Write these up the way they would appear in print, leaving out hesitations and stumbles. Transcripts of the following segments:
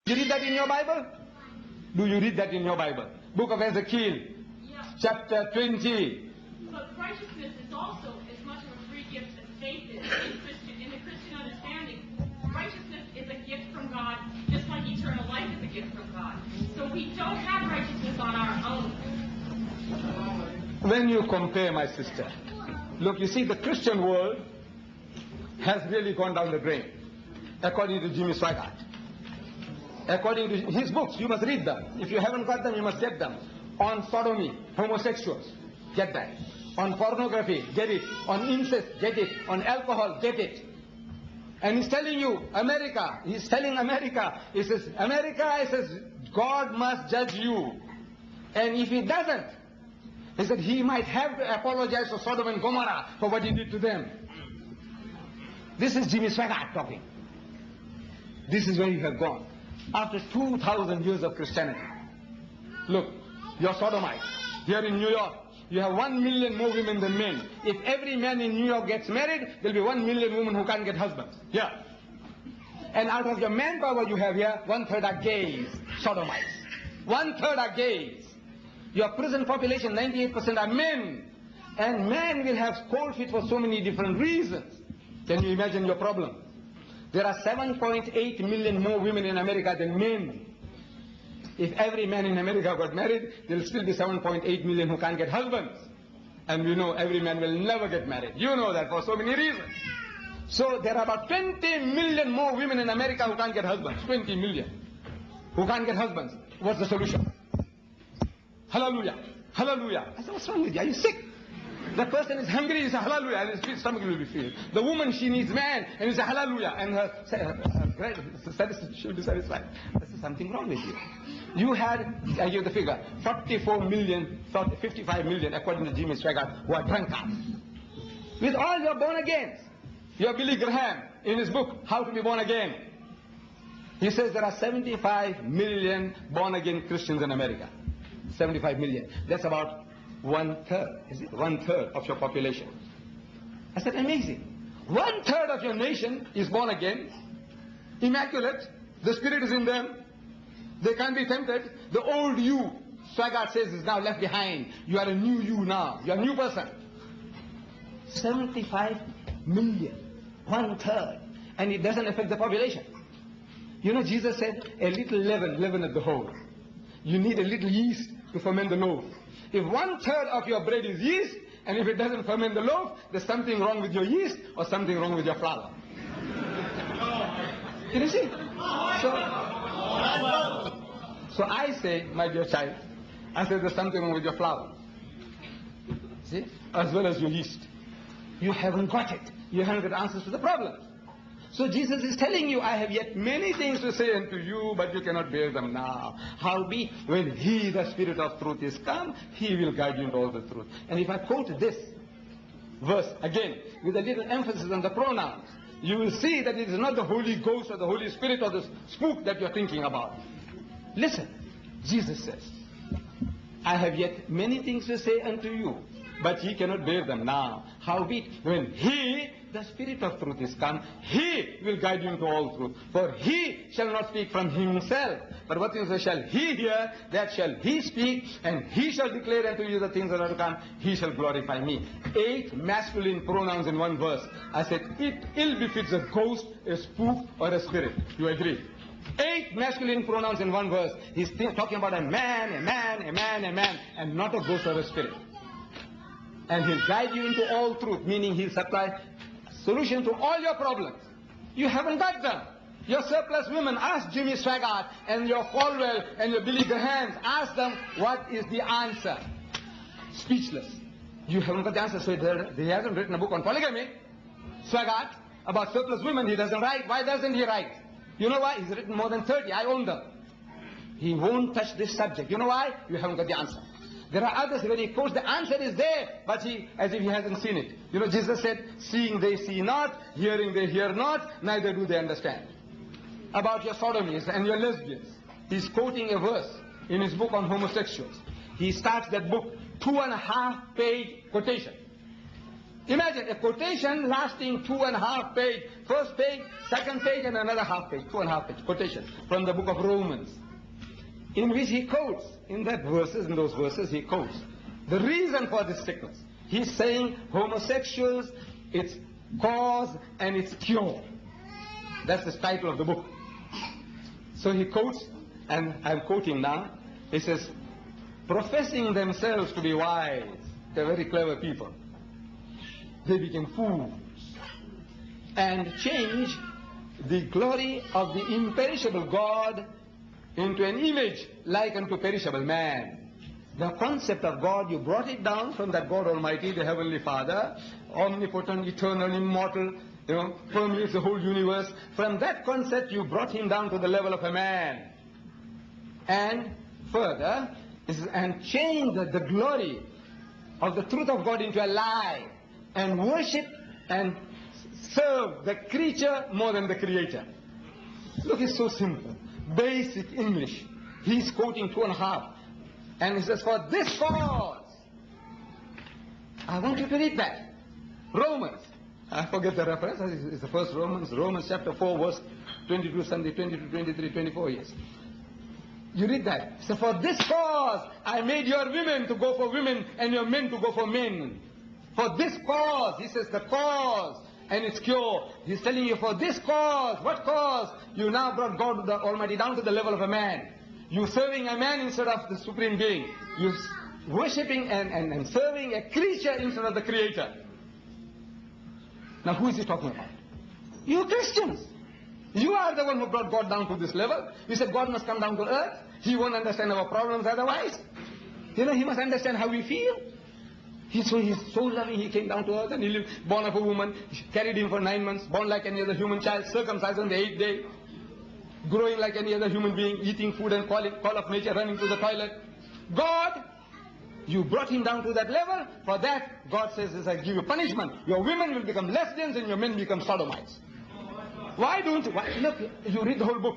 You read that in your Bible? Do you read that in your Bible? Book of Ezekiel, chapter 20. But righteousness is also as much of a free gift as faith is in the Christian understanding. Righteousness is a gift from God, just like eternal life is a gift from God. So we don't have righteousness on our own. When you compare, my sister, look, you see, the Christian world has really gone down the drain, according to Jimmy Swaggart. According to his books, you must read them. If you haven't got them, you must get them. On sodomy, homosexuals, get that. On pornography, get it. On incest, get it. On alcohol, get it. And he's telling you, America, he's telling America, he says, God must judge you. And if he doesn't, he said he might have to apologize to Sodom and Gomorrah for what he did to them. This is Jimmy Swaggart talking. This is where you have gone. After 2,000 years of Christianity. Look, you're Sodomites. Here in New York, you have 1 million more women than men. If every man in New York gets married, there'll be 1 million women who can't get husbands. Here. And out of your manpower you have here, 1/3 are gays, Sodomites. 1/3 are gays. Your prison population, 98% are men. And men will have cold feet for so many different reasons. Can you imagine your problem? There are 7.8 million more women in America than men. If every man in America got married, there will still be 7.8 million who can't get husbands. And we know every man will never get married. You know that for so many reasons. So there are about 20 million more women in America who can't get husbands. 20 million who can't get husbands. What's the solution? Hallelujah. Hallelujah. I said, what's wrong with you? Are you sick? The person is hungry, he says hallelujah, and his stomach will be filled. The woman, she needs man, and he says hallelujah, and her she will be satisfied. There's something wrong with you. You had, I give the figure, 44 million, 55 million, according to Jimmy Swaggart, who are drunkards. With all your born agains. Your Billy Graham, in his book, How to be Born Again, he says there are 75 million born again Christians in America. 75 million. That's about 1/3, is it? 1/3 of your population. I said, amazing. 1/3 of your nation is born again, immaculate, the Spirit is in them, they can't be tempted. The old you, Swaggart says, is now left behind. You are a new you now. You are a new person. 75 million, 1/3, and it doesn't affect the population. You know, Jesus said, a little leaven, leaven at the whole. You need a little yeast to ferment the loaf. If 1/3 of your bread is yeast, and if it doesn't ferment the loaf, there's something wrong with your yeast or something wrong with your flour. Can you see? So I say, my dear child, I say there's something wrong with your flour. See? As well as your yeast. You haven't got it. You haven't got answers to the problem. So Jesus is telling you, I have yet many things to say unto you, but you cannot bear them now. Howbeit, when He, the Spirit of truth, is come, He will guide you into all the truth. And if I quote this verse again, with a little emphasis on the pronouns, you will see that it is not the Holy Ghost or the Holy Spirit or the spook that you're thinking about. Listen, Jesus says, I have yet many things to say unto you, but ye cannot bear them now. Howbeit, when He, the Spirit of truth, is come, He will guide you into all truth. For He shall not speak from Himself, but what things shall He hear, that shall He speak, and He shall declare unto you the things that are to come. He shall glorify Me. 8 masculine pronouns in one verse. I said, it ill befits a ghost, a spook, or a spirit. You agree? 8 masculine pronouns in one verse. He's talking about a man, a man, a man, a man, and not a ghost or a spirit. And He'll guide you into all truth, meaning He'll supply solution to all your problems. You haven't got them. Your surplus women, ask Jimmy Swaggart and your Falwell and your Billy Grahams, ask them what is the answer. Speechless. You haven't got the answer, so he hasn't written a book on polygamy. Swaggart, about surplus women, he doesn't write. Why doesn't he write? You know why? He's written more than 30. I own them. He won't touch this subject. You know why? You haven't got the answer. There are others, when he quotes, the answer is there, but as if he hasn't seen it. You know, Jesus said, seeing they see not, hearing they hear not, neither do they understand. About your sodomies and your lesbians, he's quoting a verse in his book on homosexuals. He starts that book, 2.5-page quotation. Imagine a quotation lasting 2.5 pages, first page, second page, and another half page, 2.5 page quotation from the book of Romans, in which he quotes, in those verses he quotes the reason for this sickness. He's saying homosexuals, its cause and its cure. That's the title of the book. So he quotes, and I'm quoting now, he says, professing themselves to be wise, they're very clever people, they became fools and changed the glory of the imperishable God into an image like unto perishable man. The concept of God, you brought it down from that God Almighty, the Heavenly Father, omnipotent, eternal, immortal, permeates the whole universe. From that concept, you brought him down to the level of a man. And further, and changed the glory of the truth of God into a lie, and worship and serve the creature more than the Creator. Look, it's so simple. Basic English. He's quoting 2.5. And he says, for this cause. I want you to read that. Romans. I forget the reference. It's the first Romans. Romans chapter 4, verse 22, Sunday, 22, 23, 24 years. You read that. So for this cause, I made your women to go for women and your men to go for men. For this cause, he says the cause and its cure. He's telling you for this cause. What cause? You now brought God the Almighty down to the level of a man. You serving a man instead of the Supreme Being. You worshipping and serving a creature instead of the Creator. Now who is he talking about? You Christians. You are the one who brought God down to this level. You said God must come down to earth. He won't understand our problems otherwise. He must understand how we feel. He's so loving, he came down to earth and he lived, born of a woman, carried him for 9 months, born like any other human child, circumcised on the 8th day, growing like any other human being, eating food and call of nature, running to the toilet. God, you brought him down to that level. For that, God says, I give you punishment. Your women will become lesbians and your men become sodomites. Look, you read the whole book.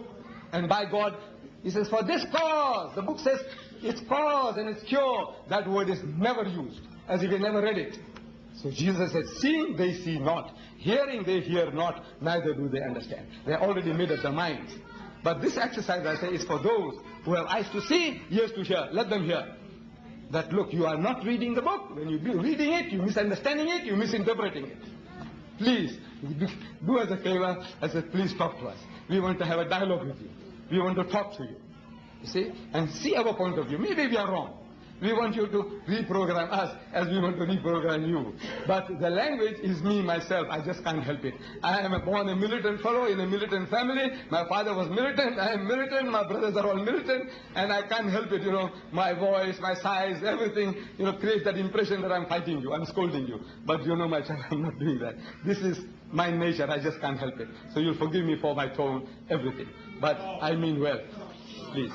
And by God, he says, for this cause, the book says, its cause and its cure, that word is never used, as if he never read it. So Jesus said, seeing they see not, hearing they hear not, neither do they understand. They are already made up their minds. But this exercise, I say, is for those who have eyes to see, ears to hear. Let them hear. That look, you are not reading the book. When you be reading it, you're misunderstanding it, you're misinterpreting it. Please, do us a favor. I said, please talk to us. We want to have a dialogue with you. We want to talk to you. You see? And see our point of view. Maybe we are wrong. We want you to reprogram us as we want to reprogram you. But the language is me, myself. I just can't help it. I am born a militant fellow in a militant family. My father was militant. I am militant. My brothers are all militant. And I can't help it, My voice, my size, everything, creates that impression that I'm fighting you. I'm scolding you. But my child, I'm not doing that. This is my nature. I just can't help it. So you'll forgive me for my tone, everything. But I mean well. Please.